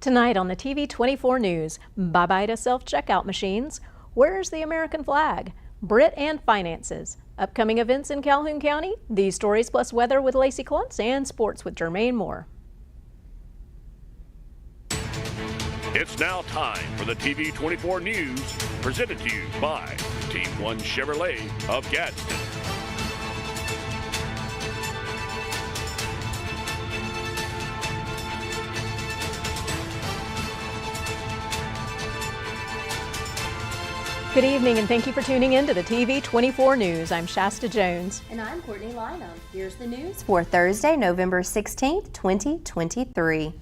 Tonight on the TV24 News, bye-bye to self-checkout machines. Where's the American flag? Brit and finances. Upcoming events in Calhoun County. These stories plus weather with Lacey Cluntz and sports with Jermaine Moore. It's now time for the TV24 News, presented to you by Team 1 Chevrolet of Gadsden. Good evening and thank you for tuning in to the TV24 News. I'm Shasta Jones. And I'm Courtney Lynham. Here's the news for Thursday, November 16th, 2023.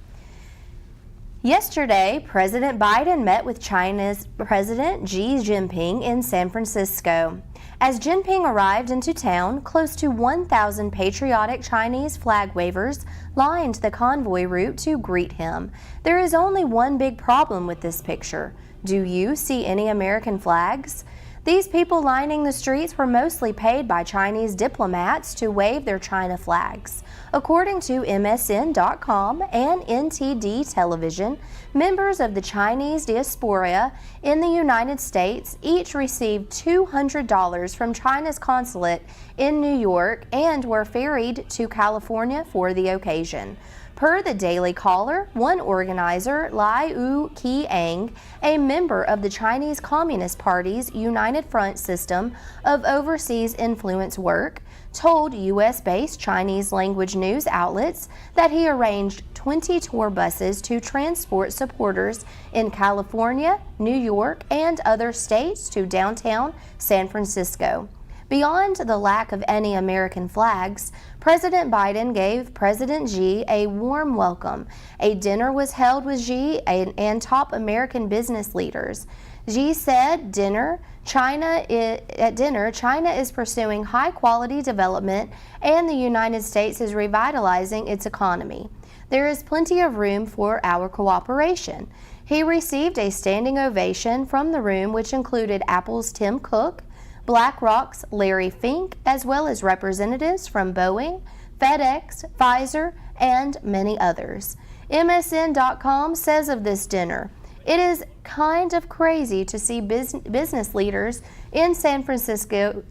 Yesterday, President Biden met with China's President Xi Jinping in San Francisco. As Jinping arrived into town, close to 1,000 patriotic Chinese flag wavers lined the convoy route to greet him. There is only one big problem with this picture. Do you see any American flags? These people lining the streets were mostly paid by Chinese diplomats to wave their China flags. According to MSN.com and NTD Television, members of the Chinese diaspora in the United States each received $200 from China's consulate in New York and were ferried to California for the occasion. Per the Daily Caller, one organizer, Lai Wu-Qiang, a member of the Chinese Communist Party's United Front system of overseas influence work, told U.S.-based Chinese language news outlets that he arranged 20 tour buses to transport supporters in California, New York, and other states to downtown San Francisco. Beyond the lack of any American flags, President Biden gave President Xi a warm welcome. A dinner was held with Xi and top American business leaders. Xi said at dinner, China is pursuing high-quality development and the United States is revitalizing its economy. There is plenty of room for our cooperation. He received a standing ovation from the room, which included Apple's Tim Cook, BlackRock's Larry Fink, as well as representatives from Boeing, FedEx, Pfizer, and many others. MSN.com says of this dinner, "It is kind of crazy to see business leaders in San Francisco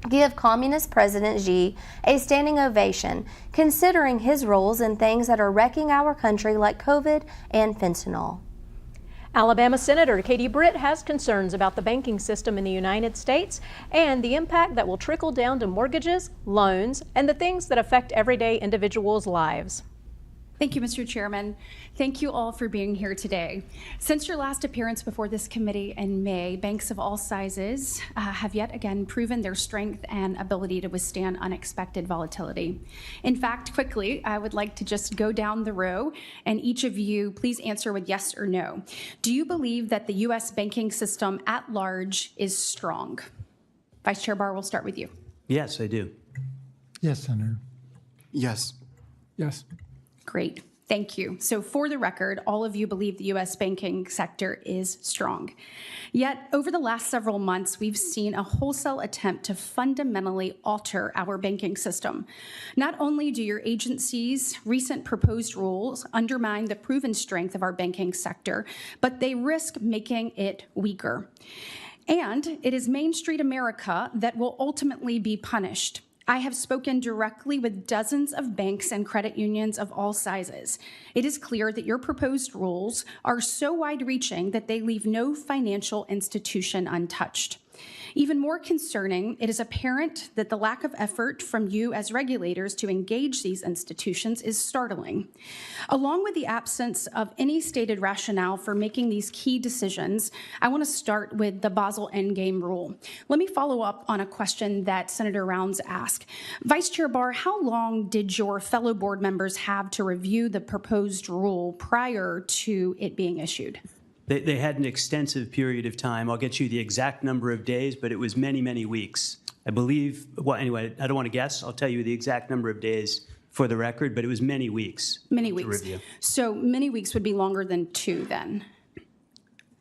give Communist President Xi a standing ovation, considering his roles in things that are wrecking our country like COVID and fentanyl." Alabama Senator Katie Britt has concerns about the banking system in the United States and the impact that will trickle down to mortgages, loans, and the things that affect everyday individuals' lives. Thank you, Mr. Chairman. Thank you all for being here today. Since your last appearance before this committee in May, banks of all sizes have yet again proven their strength and ability to withstand unexpected volatility. In fact, quickly, I would like to just go down the row and each of you please answer with yes or no. Do you believe that the U.S. banking system at large is strong? Vice Chair Barr, we'll start with you. Yes, I do. Yes, Senator. Yes. Yes. Great. Thank you. So for the record, all of you believe the U.S. banking sector is strong. Yet, over the last several months, we've seen a wholesale attempt to fundamentally alter our banking system. Not only do your agency's recent proposed rules undermine the proven strength of our banking sector, but they risk making it weaker. And it is Main Street America that will ultimately be punished. I have spoken directly with dozens of banks and credit unions of all sizes. It is clear that your proposed rules are so wide-reaching that they leave no financial institution untouched. Even more concerning, it is apparent that the lack of effort from you as regulators to engage these institutions is startling. Along with the absence of any stated rationale for making these key decisions, I want to start with the Basel Endgame rule. Let me follow up on a question that Senator Rounds asked. Vice Chair Barr, how long did your fellow board members have to review the proposed rule prior to it being issued? They had an extensive period of time. I'll get you the exact number of days, but it was many, many weeks. I believe, well, anyway, I don't want to guess. I'll tell you the exact number of days for the record, but it was many weeks. Many weeks. So many weeks would be longer than 2 then?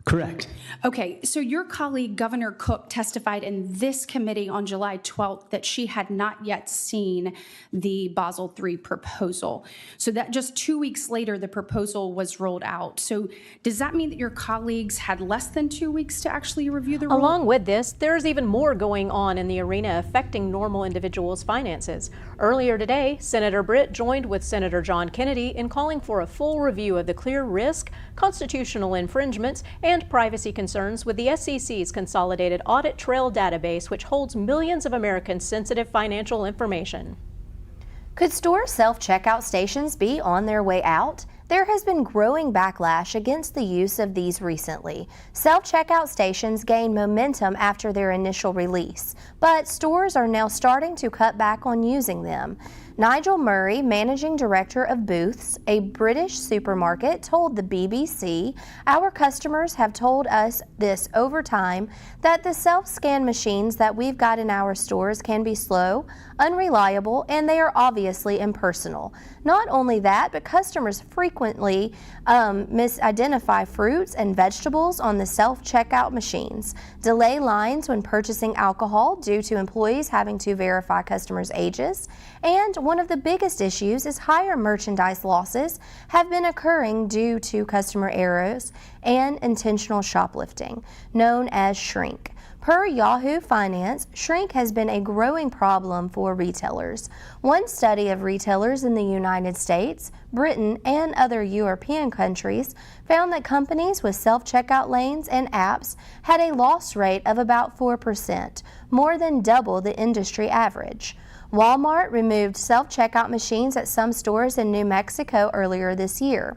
Correct. Okay, so your colleague, Governor Cook, testified in this committee on July 12th that she had not yet seen the Basel III proposal. So that just 2 weeks later, the proposal was rolled out. So does that mean that your colleagues had less than 2 weeks to actually review the rule? Along with this, there's even more going on in the arena affecting normal individuals' finances. Earlier today, Senator Britt joined with Senator John Kennedy in calling for a full review of the clear risk, constitutional infringements, and privacy concerns with the SEC's Consolidated Audit Trail database, which holds millions of Americans' sensitive financial information. Could store self-checkout stations be on their way out? There has been growing backlash against the use of these recently. Self-checkout stations gained momentum after their initial release, but stores are now starting to cut back on using them. Nigel Murray, managing director of Booths, a British supermarket, told the BBC, "Our customers have told us this over time, that the self-scan machines that we've got in our stores can be slow, unreliable, and they are obviously impersonal. Not only that, but customers frequently misidentify fruits and vegetables on the self-checkout machines, delay lines when purchasing alcohol due to employees having to verify customers' ages, and one of the biggest issues is higher merchandise losses have been occurring due to customer errors and intentional shoplifting, known as shrink. Per Yahoo Finance, shrink has been a growing problem for retailers. One study of retailers in the United States, Britain, and other European countries found that companies with self-checkout lanes and apps had a loss rate of about 4%, more than double the industry average. Walmart removed self-checkout machines at some stores in New Mexico earlier this year.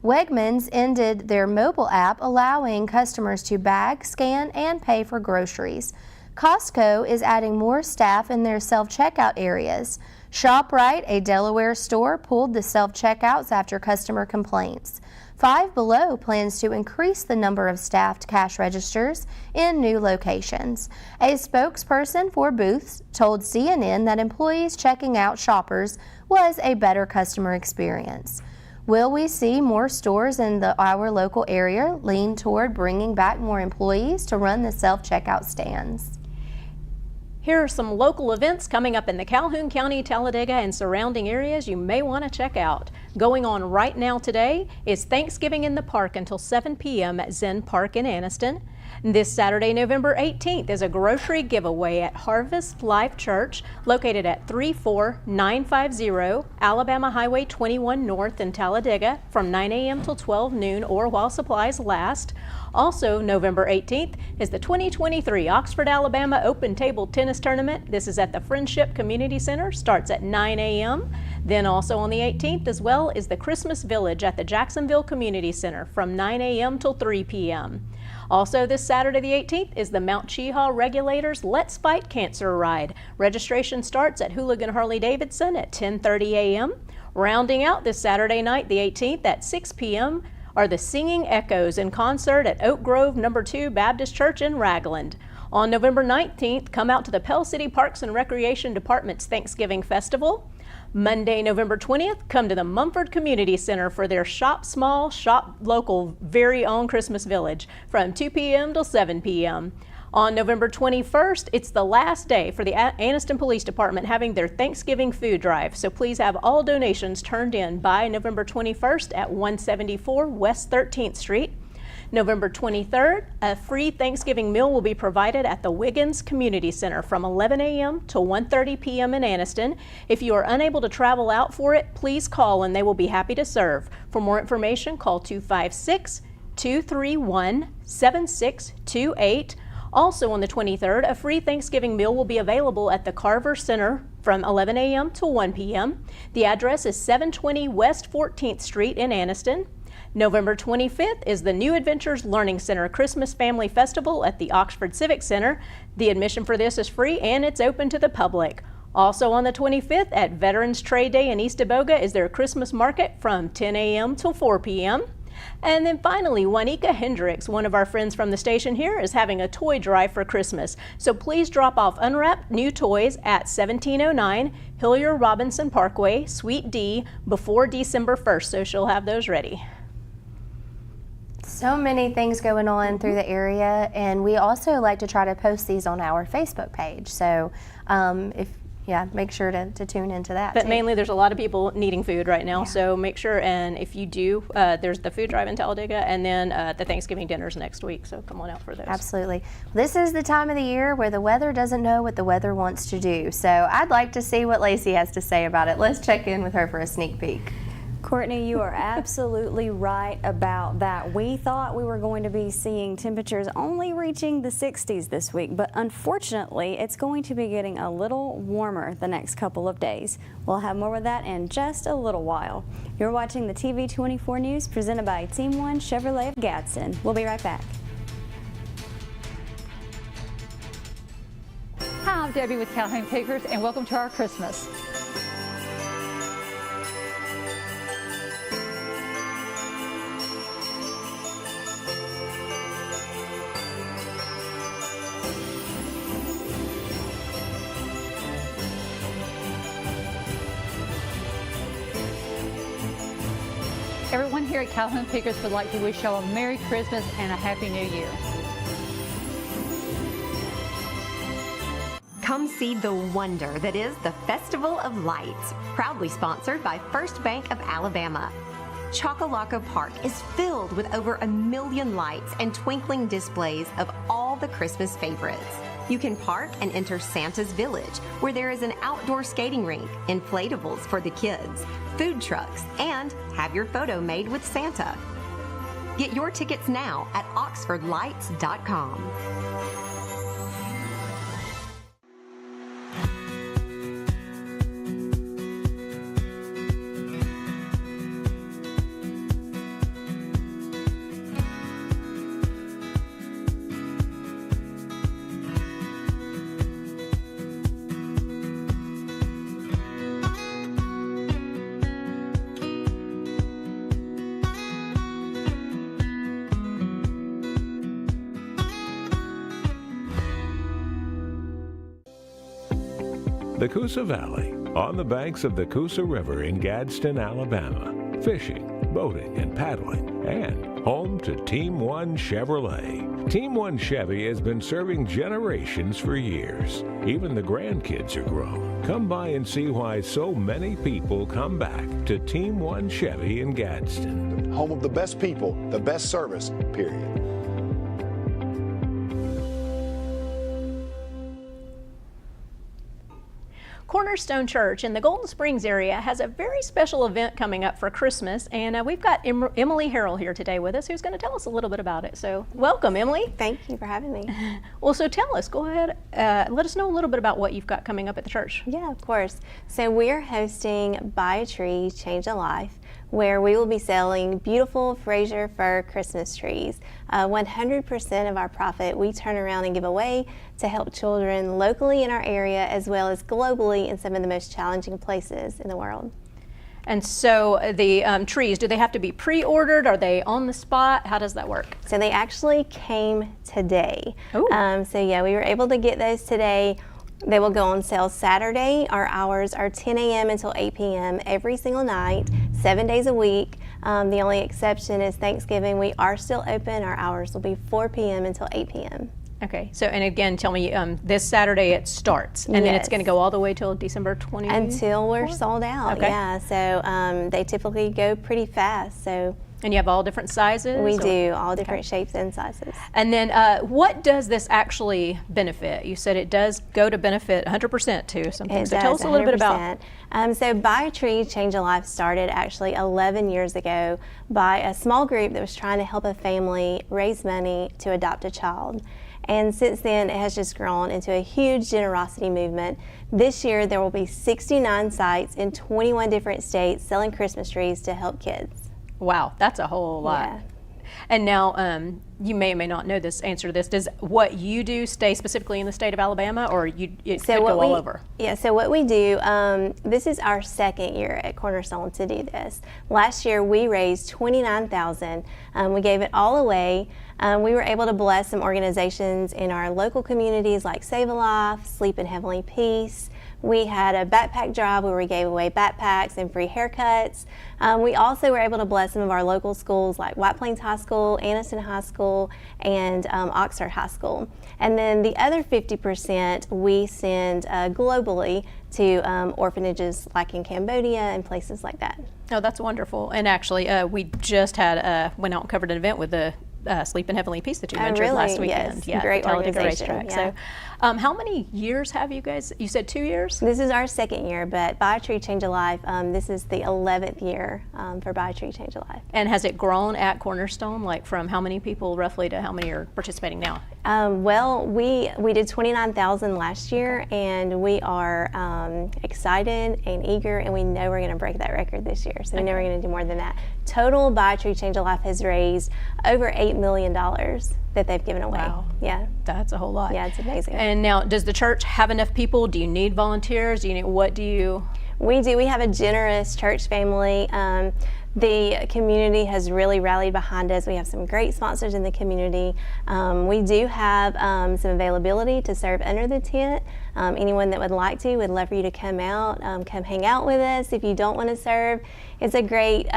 Wegmans ended their mobile app, allowing customers to bag, scan, and pay for groceries. Costco is adding more staff in their self-checkout areas. ShopRite, a Delaware store, pulled the self-checkouts after customer complaints. Five Below plans to increase the number of staffed cash registers in new locations. A spokesperson for Booths told CNN that employees checking out shoppers was a better customer experience. Will we see more stores in our local area lean toward bringing back more employees to run the self-checkout stands? Here are some local events coming up in the Calhoun County, Talladega, and surrounding areas you may want to check out. Going on right now today is Thanksgiving in the Park until 7 p.m. at Zen Park in Anniston. This Saturday, November 18th, is a grocery giveaway at Harvest Life Church, located at 34950 Alabama Highway 21 North in Talladega, from 9 a.m. till 12 noon or while supplies last. Also, November 18th is the 2023 Oxford, Alabama Open Table Tennis Tournament. This is at the Friendship Community Center, starts at 9 a.m. Then also on the 18th as well is the Christmas Village at the Jacksonville Community Center from 9 a.m. till 3 p.m. Also this Saturday the 18th is the Mount Cheaha Regulators Let's Fight Cancer Ride. Registration starts at Hooligan Harley-Davidson at 10:30 a.m. Rounding out this Saturday night the 18th at 6 p.m. are the Singing Echoes in concert at Oak Grove No. 2 Baptist Church in Ragland. On November 19th, come out to the Pell City Parks and Recreation Department's Thanksgiving Festival. Monday, November 20th, come to the Mumford Community Center for their Shop Small, Shop Local very own Christmas Village from 2 p.m. till 7 p.m. On November 21st, it's the last day for the Anniston Police Department having their Thanksgiving food drive, so please have all donations turned in by November 21st at 174 West 13th Street. November 23rd, a free Thanksgiving meal will be provided at the Wiggins Community Center from 11 a.m. to 1:30 p.m. in Anniston. If you are unable to travel out for it, please call and they will be happy to serve. For more information, call 256-231-7628. Also on the 23rd, a free Thanksgiving meal will be available at the Carver Center from 11 a.m. to 1 p.m. The address is 720 West 14th Street in Anniston. November 25th is the New Adventures Learning Center Christmas Family Festival at the Oxford Civic Center. The admission for this is free and it's open to the public. Also on the 25th at Veterans Trade Day in East Aboga is their Christmas market from 10 a.m. till 4 p.m. And then finally, Juanica Hendricks, one of our friends from the station here, is having a toy drive for Christmas. So please drop off unwrapped new toys at 1709 Hillier Robinson Parkway, Suite D, before December 1st, so she'll have those ready. So many things going on through the area, and we also like to try to post these on our Facebook page. So make sure to tune into that. But mainly there's a lot of people needing food right now, so make sure, and if you do, there's the food drive in Talladega, and then the Thanksgiving dinners next week, so come on out for those. Absolutely. This is the time of the year where the weather doesn't know what the weather wants to do, so I'd like to see what Lacey has to say about it. Let's check in with her for a sneak peek. Courtney, you are absolutely right about that. We thought we were going to be seeing temperatures only reaching the 60s this week, but unfortunately, it's going to be getting a little warmer the next couple of days. We'll have more of that in just a little while. You're watching the TV24 News presented by Team 1 Chevrolet of Gadsden. We'll be right back. Hi, I'm Debbie with Calhoun Pickers, and welcome to our Christmas. Everyone here at Calhoun Pickers would like to wish y'all a Merry Christmas and a Happy New Year. Come see the wonder that is the Festival of Lights, proudly sponsored by First Bank of Alabama. Chocolaco Park is filled with over 1 million lights and twinkling displays of all the Christmas favorites. You can park and enter Santa's Village, where there is an outdoor skating rink, inflatables for the kids, food trucks, and have your photo made with Santa. Get your tickets now at oxfordlights.com. The Coosa Valley, on the banks of the Coosa River in Gadsden, Alabama. Fishing, boating, and paddling, and home to Team 1 Chevrolet. Team 1 Chevy has been serving generations for years. Even the grandkids are grown. Come by and see why so many people come back to Team 1 Chevy in Gadsden. Home of the best people, the best service, period. Cornerstone Church in the Golden Springs area has a very special event coming up for Christmas, and we've got Emily Harrell here today with us, who's going to tell us a little bit about it. So welcome, Emily. Thank you for having me. Well, so tell us, go ahead, let us know a little bit about what you've got coming up at the church. Yeah, of course. So we're hosting Buy a Tree, Change a Life, where we will be selling beautiful Fraser fir Christmas trees. 100% of our profit we turn around and give away to help children locally in our area as well as globally in some of the most challenging places in the world. And so the trees, do they have to be pre-ordered? Are they on the spot? How does that work? So they actually came today. So yeah, we were able to get those today. They will go on sale Saturday. Our hours are 10 a.m. until 8 p.m. every single night, 7 days a week. The only exception is Thanksgiving. We are still open. Our hours will be 4 p.m. until 8 p.m. Okay, so and again, tell me, this Saturday it starts, and then it's going to go all the way till December 20th? Until we're sold out, yeah. So they typically go pretty fast. So. And you have all different sizes? We do, all different shapes and sizes. And then what does this actually benefit? You said it does go to benefit 100% to something. So tell us a little bit about. So Buy a Tree, Change a Life started actually 11 years ago by a small group that was trying to help a family raise money to adopt a child. And since then, it has just grown into a huge generosity movement. This year, there will be 69 sites in 21 different states selling Christmas trees to help kids. Wow, that's a whole lot. Yeah. And now, you may or may not know this answer to this. Does what you do stay specifically in the state of Alabama, or it could go all over? Yeah, so what we do, this is our second year at Cornerstone to do this. Last year we raised $29,000. We gave it all away. We were able to bless some organizations in our local communities like Save a Life, Sleep in Heavenly Peace. We had a backpack drive where we gave away backpacks and free haircuts. We also were able to bless some of our local schools like White Plains High School, Anniston High School, and Oxford High School. And then the other 50% we send globally to orphanages like in Cambodia and places like that. Oh, that's wonderful. And actually, we just had went out and covered an event with the Sleep in Heavenly Peace that you mentioned last weekend. Yes. Yeah, great organization. Racetrack. Yeah. So, how many years have you guys? You said 2 years? This is our second year, but Buy a Tree, Change a Life. This is the 11th year for Buy a Tree, Change a Life. And has it grown at Cornerstone? Like from how many people roughly to how many are participating now? Well, we did 29,000 last year, and we are excited and eager, and we know we're going to break that record this year. So we know we're going to do more than that. Total Buy a Tree, Change a Life has raised over $8 million that they've given away. Wow. Yeah. That's a whole lot. Yeah, it's amazing. And now, does the church have enough people? Do you need volunteers? What do you? We do. We have a generous church family. The community has really rallied behind us. We have some great sponsors in the community. We do have some availability to serve under the tent. Anyone that would like to, would love for you to come out, come hang out with us. If you don't want to serve, it's a great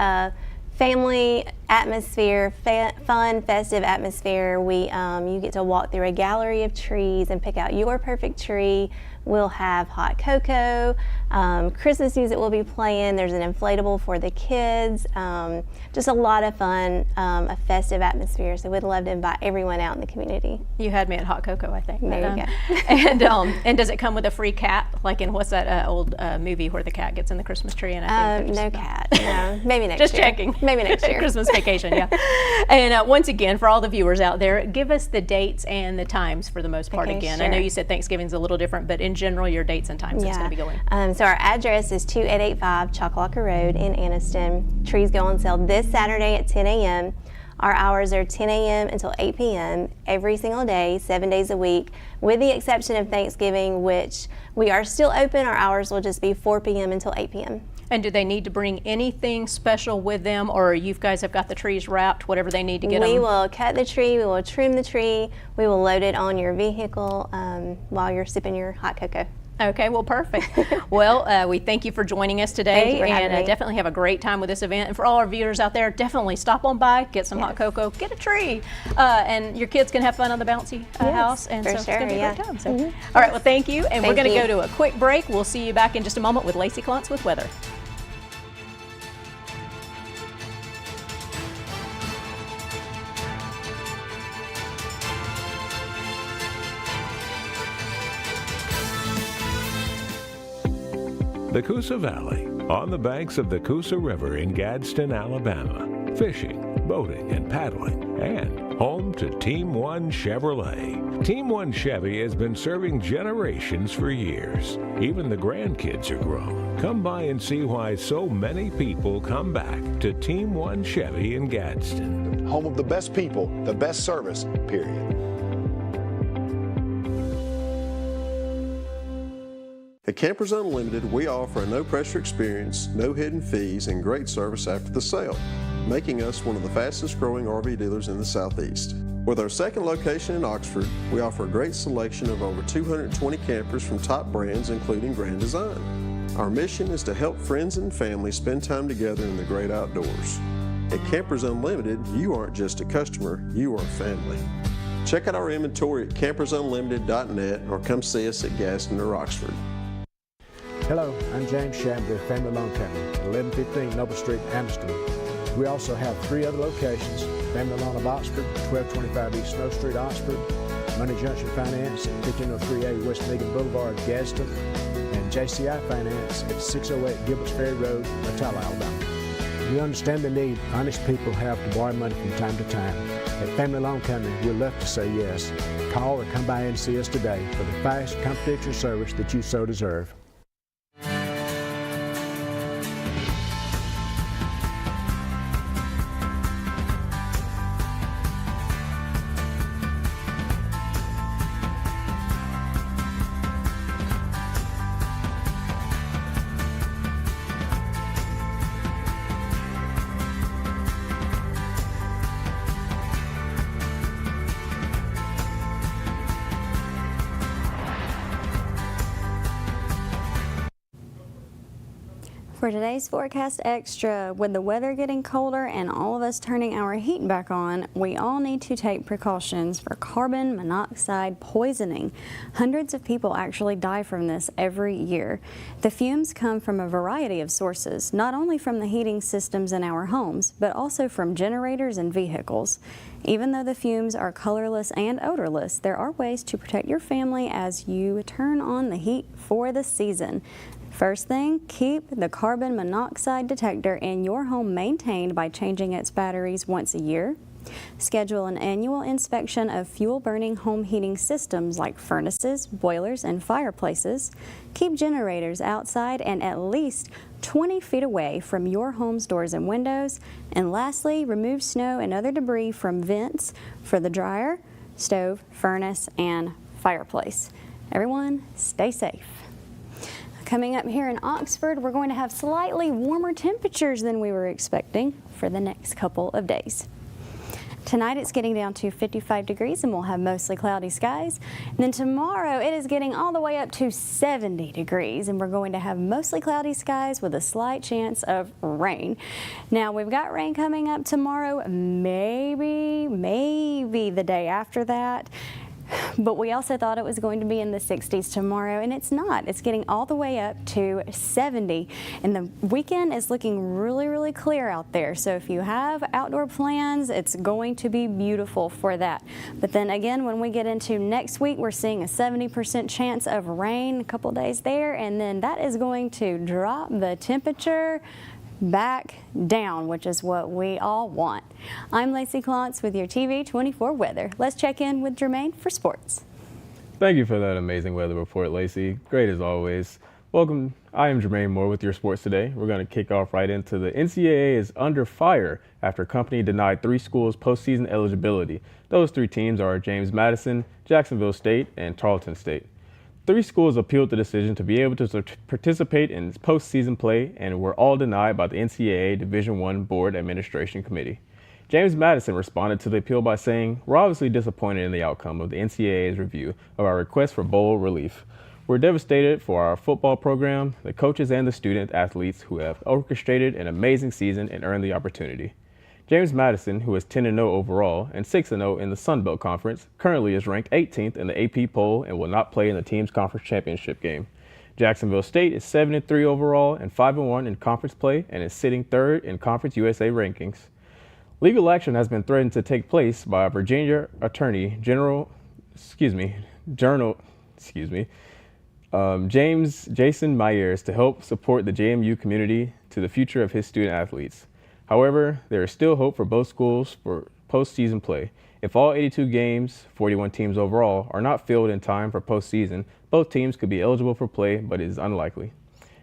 family atmosphere, fun, festive atmosphere. You get to walk through a gallery of trees and pick out your perfect tree. We'll have hot cocoa, Christmas music will be playing. There's an inflatable for the kids. Just a lot of fun, a festive atmosphere. So we'd love to invite everyone out in the community. You had me at hot cocoa, I think. There you go. And does it come with a free cat? Like in what's that old movie where the cat gets in the Christmas tree? And I think no cat. No, maybe next just year. Just checking. Maybe next year. Christmas vacation, yeah. And once again, for all the viewers out there, give us the dates and the times for the most part again. Sure. I know you said Thanksgiving's a little different, but in general, your dates and times it's going to be going. So our address is 2885 Choccolocka Road in Anniston. Trees go on sale this Saturday at 10 a.m. Our hours are 10 a.m. until 8 p.m. every single day, 7 days a week, with the exception of Thanksgiving, which we are still open. Our hours will just be 4 p.m. until 8 p.m. And do they need to bring anything special with them, or you guys have got the trees wrapped, whatever they need to get them? We will cut the tree, we will trim the tree, we will load it on your vehicle while you're sipping your hot cocoa. Okay, well, perfect. Well, we thank you for joining us today. Thank you for having me. Definitely have a great time with this event. And for all our viewers out there, definitely stop on by, get some hot cocoa, get a tree, and your kids can have fun on the bouncy house. And so it's going to be a great time. So, all right, well, thank you. And we're going to go to a quick break. We'll see you back in just a moment with Lacey Klontz with weather. The Coosa Valley, on the banks of the Coosa River in Gadsden, Alabama. Fishing, boating, and paddling, and home to Team One Chevrolet. Team One Chevy has been serving generations for years. Even the grandkids are grown. Come by and see why so many people come back to Team One Chevy in Gadsden. Home of the best people, the best service, period. At Campers Unlimited, we offer a no-pressure experience, no hidden fees, and great service after the sale, making us one of the fastest-growing RV dealers in the Southeast. With our second location in Oxford, we offer a great selection of over 220 campers from top brands, including Grand Design. Our mission is to help friends and family spend time together in the great outdoors. At Campers Unlimited, you aren't just a customer, you are family. Check out our inventory at campersunlimited.net or come see us at Gadsden or Oxford. Hello, I'm James Shambley of Family Loan Company, 1115 Noble Street, Anniston. We also have 3 other locations: Family Loan of Oxford, 1225 East Snow Street, Oxford; Money Junction Finance at 1503A West Meagan Boulevard, Gadsden; and JCI Finance at 608 Gilbert's Ferry Road, Matala, Alabama. We understand the need honest people have to borrow money from time to time. At Family Loan Company, we'd love to say yes. Call or come by and see us today for the fast, confidential service that you so deserve. For today's forecast extra, with the weather getting colder and all of us turning our heat back on, we all need to take precautions for carbon monoxide poisoning. Hundreds of people actually die from this every year. The fumes come from a variety of sources, not only from the heating systems in our homes, but also from generators and vehicles. Even though the fumes are colorless and odorless, there are ways to protect your family as you turn on the heat for the season. First thing, keep the carbon monoxide detector in your home maintained by changing its batteries once a year. Schedule an annual inspection of fuel-burning home heating systems like furnaces, boilers, and fireplaces. Keep generators outside and at least 20 feet away from your home's doors and windows. And lastly, remove snow and other debris from vents for the dryer, stove, furnace, and fireplace. Everyone, stay safe. Coming up here in Oxford, we're going to have slightly warmer temperatures than we were expecting for the next couple of days. Tonight it's getting down to 55 degrees and we'll have mostly cloudy skies. And then tomorrow it is getting all the way up to 70 degrees and we're going to have mostly cloudy skies with a slight chance of rain. Now we've got rain coming up tomorrow, maybe the day after that. But we also thought it was going to be in the 60s tomorrow, and it's not. It's getting all the way up to 70, and the weekend is looking really, really clear out there. So if you have outdoor plans, it's going to be beautiful for that. But then again, when we get into next week, we're seeing a 70% chance of rain a couple days there, and then that is going to drop the temperature back down, which is what we all want. I'm Lacey Klontz with your TV24 weather. Let's check in with Jermaine for sports. Thank you for that amazing weather report, Lacey. Great as always. Welcome. I am Jermaine Moore with your sports today. We're going to kick off right into the NCAA is under fire after a company denied 3 schools postseason eligibility. Those 3 teams are James Madison, Jacksonville State, and Tarleton State. 3 schools appealed the decision to be able to participate in postseason play and were all denied by the NCAA Division I Board Administration Committee. James Madison responded to the appeal by saying, "We're obviously disappointed in the outcome of the NCAA's review of our request for bowl relief. We're devastated for our football program, the coaches, and the student athletes who have orchestrated an amazing season and earned the opportunity." James Madison, who is 10-0 overall and 6-0 in the Sun Belt Conference, currently is ranked 18th in the AP poll and will not play in the team's conference championship game. Jacksonville State is 7-3 overall and 5-1 in conference play and is sitting 3rd in Conference USA rankings. Legal action has been threatened to take place by Virginia Attorney General, Jason Myers to help support the JMU community to the future of his student athletes. However, there is still hope for both schools for postseason play. If all 82 games, 41 teams overall, are not filled in time for postseason, both teams could be eligible for play, but it is unlikely.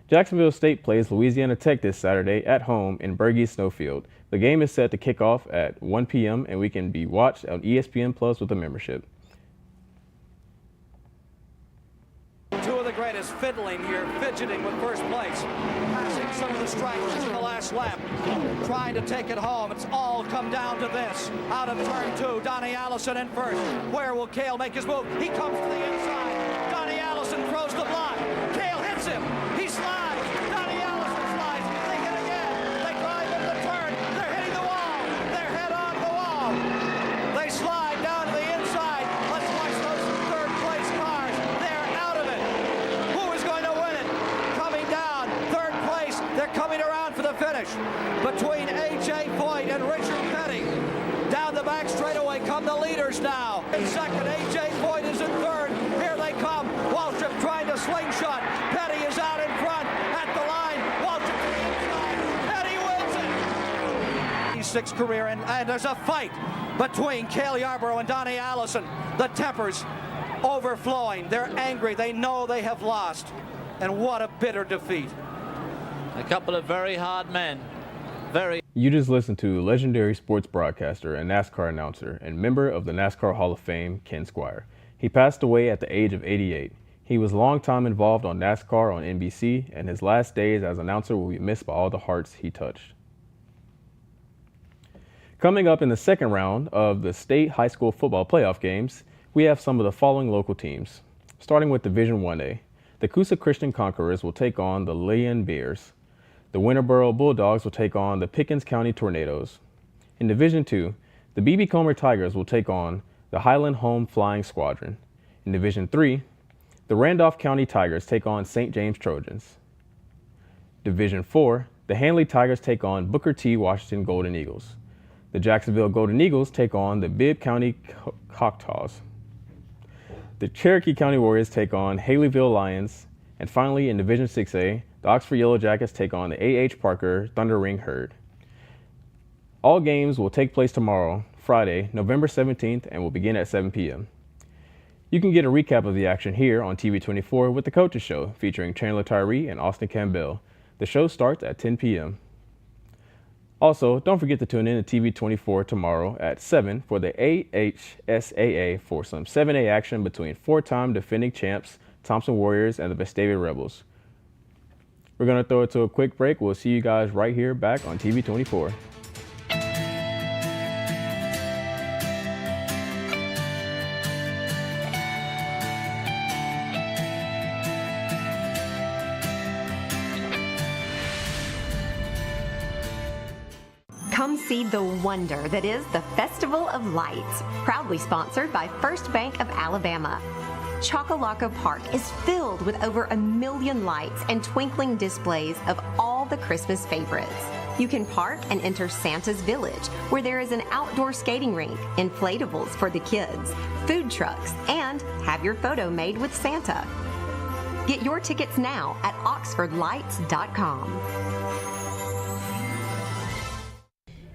Jacksonville State plays Louisiana Tech this Saturday at home in Berge Snowfield. The game is set to kick off at 1 p.m. and we can be watched on ESPN Plus with a membership. Two of the greatest fiddling here, fidgeting with first place. Passing some of the strikers in the last lap. Trying to take it home. It's all come down to this. Out of turn 2, Donnie Allison in first. Where will Cale make his move? He comes to the inside. Donnie Allison throws the block. Cale hits him. He slides. Donnie Allison slides. They hit again. They drive into the turn. They're hitting the wall. They're head on the wall. They slide down to the inside. Let's watch those third place cars. They're out of it. Who is going to win it? Coming down. Third place. They're coming around for the finish. Between A.J. Foyt and Richard Petty. Down the back straightaway come the leaders now. In second, A.J. Foyt is in third. Here they come. Waltrip trying to slingshot. Petty is out in front at the line. Waltrip to the inside. Petty wins it. 6th career, and there's a fight between Cale Yarborough and Donnie Allison. The tempers overflowing. They're angry. They know they have lost. And what a bitter defeat. A couple of very hard men. You just listened to legendary sports broadcaster and NASCAR announcer and member of the NASCAR Hall of Fame, Ken Squire. He passed away at the age of 88. He was long time involved on NASCAR on NBC, and his last days as announcer will be missed by all the hearts he touched. Coming up in the second round of the state high school football playoff games, we have some of the following local teams. Starting with Division 1A, the Coosa Christian Conquerors will take on the Leon Bears. The Winterboro Bulldogs will take on the Pickens County Tornadoes. In Division II, the B.B. Comer Tigers will take on the Highland Home Flying Squadron. In Division III, the Randolph County Tigers take on St. James Trojans. Division IV, the Handley Tigers take on Booker T. Washington Golden Eagles. The Jacksonville Golden Eagles take on the Bibb County Choctaws. The Cherokee County Warriors take on Haleyville Lions. And finally, in Division 6A, the Oxford Yellow Jackets take on the A.H. Parker Thunder Ring Herd. All games will take place tomorrow, Friday, November 17th, and will begin at 7 p.m. You can get a recap of the action here on TV24 with The Coaches Show, featuring Chandler Tyree and Austin Campbell. The show starts at 10 p.m. Also, don't forget to tune in to TV24 tomorrow at 7 for the AHSAA for some 7A action between four-time defending champs Thompson Warriors and the Vestavia Rebels. We're going to throw it to a quick break. We'll see you guys right here back on TV24. Come see the wonder that is the Festival of Lights, proudly sponsored by First Bank of Alabama. Chocolaco Park is filled with over 1 million lights and twinkling displays of all the Christmas favorites. You can park and enter Santa's Village, where there is an outdoor skating rink, inflatables for the kids, food trucks, and have your photo made with Santa. Get your tickets now at oxfordlights.com.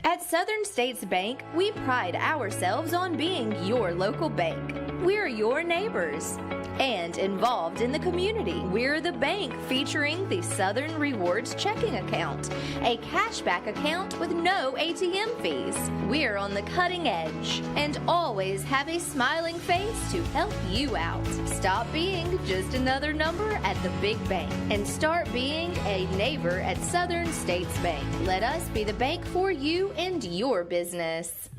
At Southern States Bank, we pride ourselves on being your local bank. We're your neighbors and involved in the community. We're the bank featuring the Southern Rewards checking account, a cashback account with no ATM fees. We're on the cutting edge and always have a smiling face to help you out. Stop being just another number at the big bank and start being a neighbor at Southern States Bank. Let us be the bank for you and your business.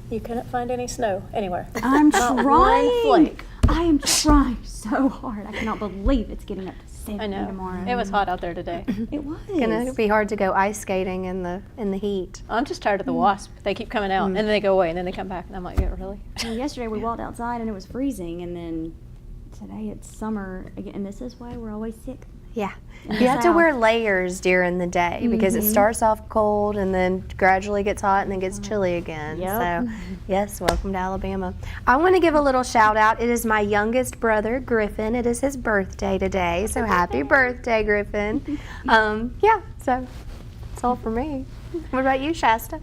You couldn't find any snow anywhere. I'm Not trying. one flake. I am trying so hard. I cannot believe it's getting up to 70 I know. tomorrow. It was hot out there today. It was. It's gonna be hard to go ice skating in the heat. I'm just tired of the wasp. They keep coming out, and then they go away, and then they come back, and I'm like, yeah, really? Well, yesterday we walked outside and it was freezing, and then today it's summer again, and this is why we're always sick. Yeah. In You the have to South. wear layers during the day because it starts off cold and then gradually gets hot and then gets chilly again. Yep. So, yes, welcome to Alabama. I want to give a little shout out. It is my youngest brother, Griffin. It is his birthday today. So happy birthday, Griffin. Yeah, so that's all for me. What about you, Shasta?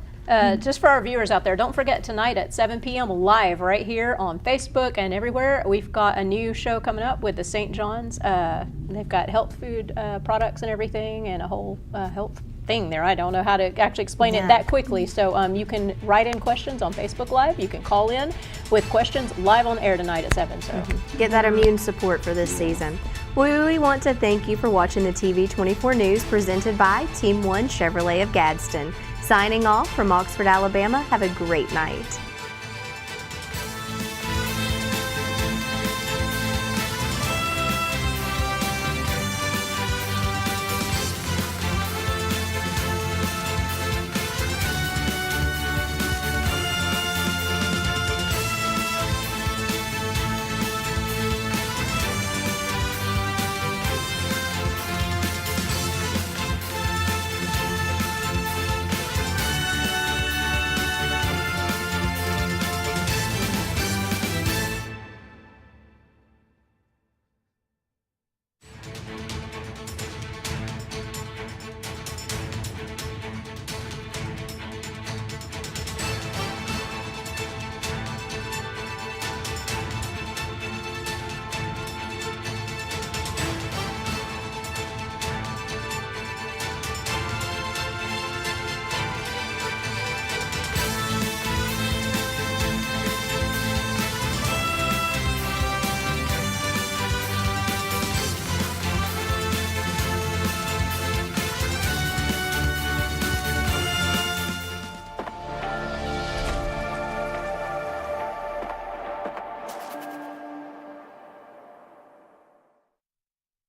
Just for our viewers out there, don't forget tonight at 7 p.m. live right here on Facebook and everywhere. We've got a new show coming up with the St. John's. They've got health food products and everything and a whole health thing there. I don't know how to actually explain it that quickly. So you can write in questions on Facebook Live. You can call in with questions live on air tonight at 7. So Get that immune support for this season. We want to thank you for watching the TV24 News presented by Team 1 Chevrolet of Gadsden. Signing off from Oxford, Alabama. Have a great night.